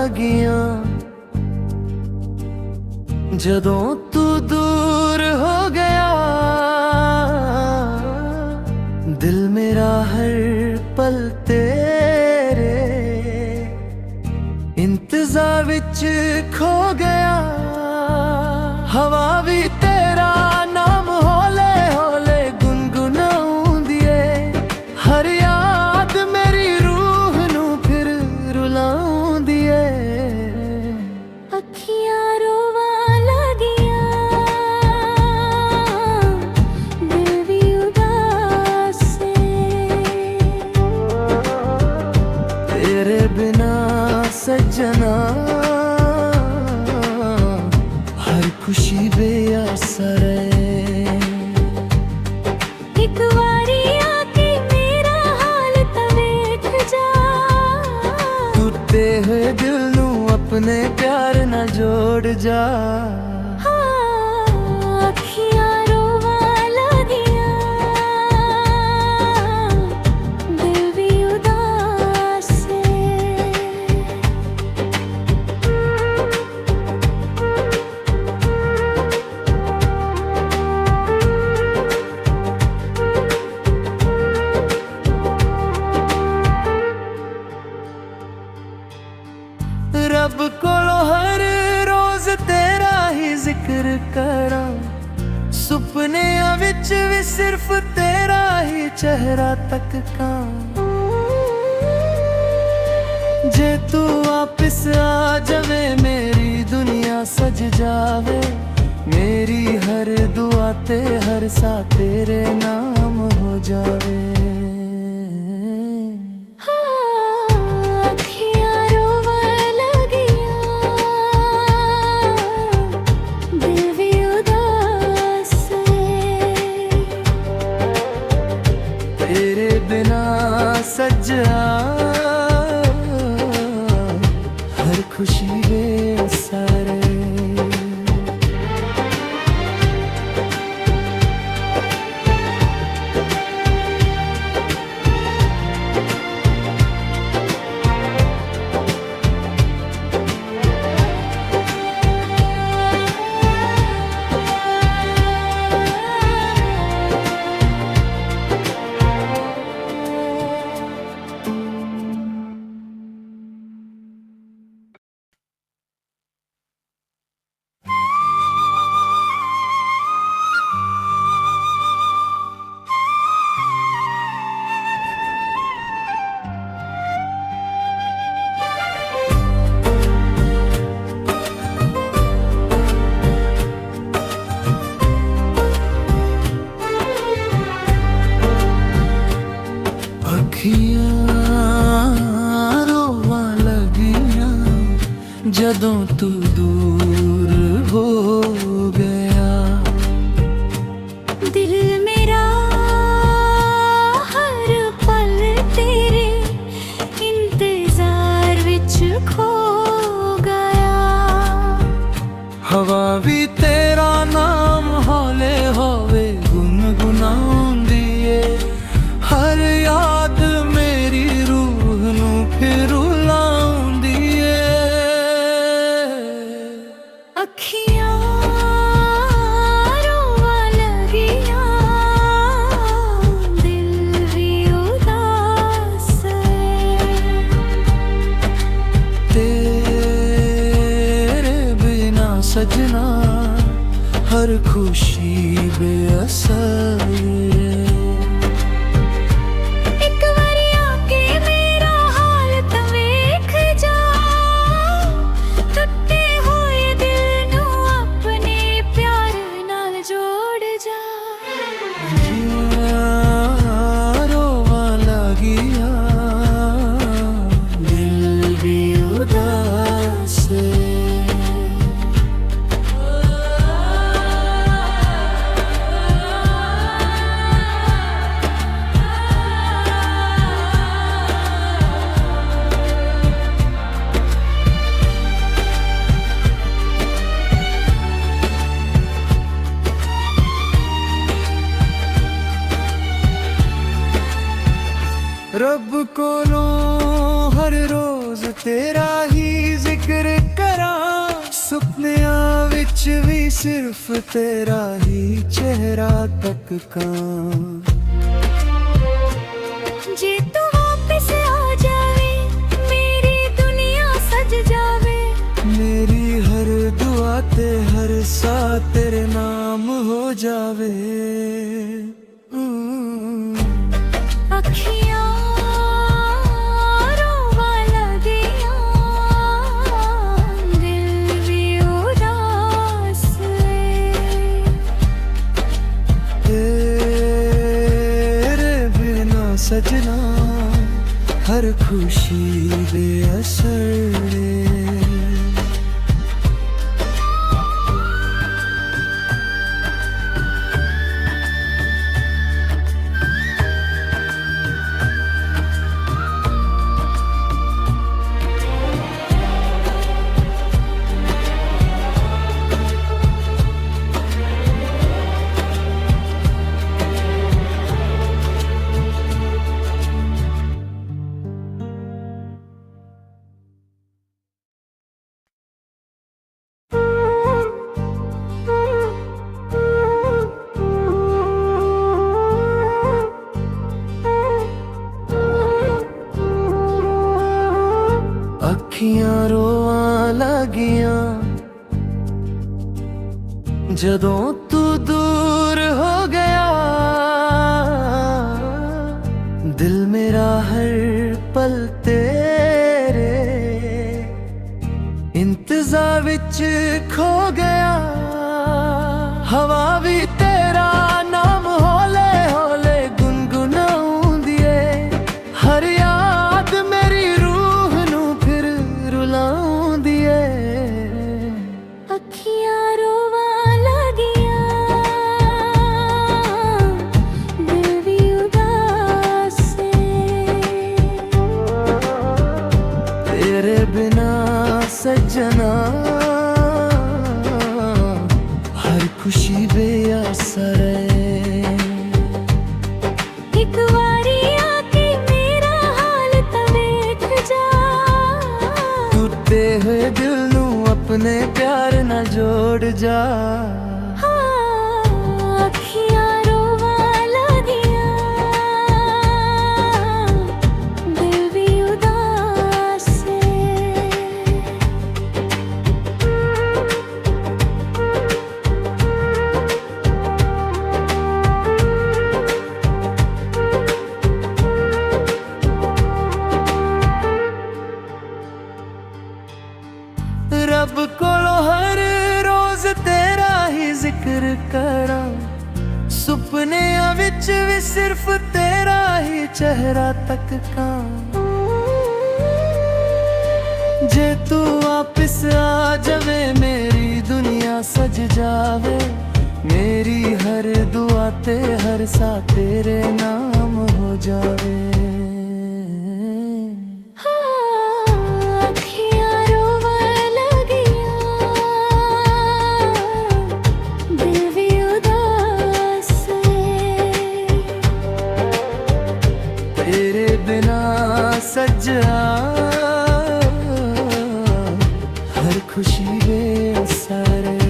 लगियां जदों तू दूर हो गया। दिल मेरा हर पल तेरे इंतजार विच खो गया। हवा भी तेरा नाम हौले हौले गुनगुनाउंदी है। हर याद मेरी रूह नू फिर रुलाउंदी है। अखियां रोवा लगियां, दिल भी उदास है। तेरे बिना सजना हर खुशी बेअसर है। एक बारी आके मेरा हाल तो देख जा। टूटे हुए दिल नू अपने प्यार ना जोड़ जा। अखियां रोवा लगियां, दिल भी उदास है। रब कोलो हर रोज तेरा ही जिक्र करा। सुपनियां विच भी सिर्फ तेरा ही चेहरा तकका। जे तू वापिस आ जावे मेरी दुनिया सज जावे। मेरी हर दुआ ते हर सा तेरे नाम हो जावे। अखियां रोवा लगियां, दिल भी उदास है। तेरे बिना सजा हर खुशी बेअसर है। अखियां रोवा लगियां जदों तू दूर हो गया। दिल मेरा हर पल तेरे इंतजार विच खो गया। हवा भी तेरा नाम हौले हौले गुनगुनाउंदी है। हर याद मेरी रूह नू फिर रुलाउंदी है। अखियां रोवा लगियां, दिल भी उदास है। तेरे बिना सजना हर खुशी बेअसर है। एक बारी आके मेरा हाल तो देख जा। टूटे हुए दिल नू अपने प्यार नाल जोड़ जा। रोवा लगिया दिल भी उदास है। रब कोलों हर रोज तेरा ही जिक्र ਜ਼ਿਕਰ ਕਰਾਂ, ਸੁਪਨਿਆਂ ਵਿੱਚ ਵੀ ਸਿਰਫ ਤੇਰਾ ਹੀ ਚਿਹਰਾ ਤੱਕਾਂ। ਜੇ ਤੂੰ ਵਾਪਿਸ ਆ ਜਾਵੇ, ਮੇਰੀ ਦੁਨੀਆ ਸਜ ਜਾਵੇ। ਮੇਰੀ ਹਰ ਦੁਆ ਤੇ ਹਰ ਸਾਹ ਤੇਰੇ ਨਾਮ ਹੋ ਜਾਵੇ। ਅੱਖੀਆਂ ਰੋਵਾਂ ਲੱਗੀਆਂ, ਦਿਲ ਵੀ ਉਦਾਸ ਏ। तेरे बिना सजना हर खुशी बेअसर है। ਅੱਖੀਆਂ ਰੋਵਾਂ ਲੱਗੀਆਂ, ਜਦੋਂ ਤੂੰ ਦੂਰ ਹੋ ਗਿਆ। ਦਿਲ ਮੇਰਾ ਹਰ ਪਲ ਤੇਰੇ ਇੰਤਜ਼ਾਰ ਵਿੱਚ ਖੋ ਗਿਆ। ਹਵਾ ਵੀ ਤੇਰਾ ਨਾਮ ਹੌਲੇ ਹੌਲੇ ਗੁਨਗੁਨਾਉਂਦੀ ਏ। ਹਰ ਯਾਦ ਮੇਰੀ ਰੂਹ ਨੂੰ ਫਿਰ ਰੁਲਾਉਂਦੀ ਏ। ਅੱਖੀਆਂ ਰੋਵਾਂ ਲੱਗੀਆਂ, ਦਿਲ ਵੀ ਉਦਾਸ ਏ। ਤੇਰੇ ਬਿਨਾ ਸੱਜਣਾ ਹਰ ਖੁਸ਼ੀ ਬੇਅਸਰ ਏ। ਇੱਕ ਵਾਰੀ ਆ ਕੇ ਮੇਰਾ ਹਾਲ ਤਾਂ ਵੇਖ ਜਾ। ਟੁੱਟੇ ਹੋਏ ਦਿਲ ਨੂੰ ਆਪਣੇ ਪਿਆਰ ਨਾਲ ਜੋੜ ਜਾ। ਅੱਖੀਆਂ ਰੋਵਾਂ ਲੱਗੀਆਂ, ਦਿਲ ਵੀ ਉਦਾਸ ਏ। ਰੱਬ ਕੋਲੋਂ ਹਰ ਰੋਜ਼ ਤੇਰਾ ਹੀ ਜ਼ਿਕਰ ਕਰਾਂ, ਸੁਪਨਿਆਂ ਵਿੱਚ ਵੀ ਸਿਰਫ ਤੇਰਾ ਹੀ ਚਿਹਰਾ ਤੱਕਾਂ। ਜੇ ਤੂੰ ਵਾਪਿਸ ਆ ਜਾਵੇ, ਮੇਰੀ ਦੁਨੀਆ ਸਜ ਜਾਵੇ। ਮੇਰੀ ਹਰ ਦੁਆ ਤੇ ਹਰ ਸਾਹ ਤੇਰੇ ਨਾਮ ਹੋ ਜਾਵੇ। ਅੱਖੀਆਂ ਰੋਵਾਂ ਲੱਗੀਆਂ, ਦਿਲ ਵੀ ਉਦਾਸ ਏ। तेरे बिना सजना हर खुशी बेअसर है।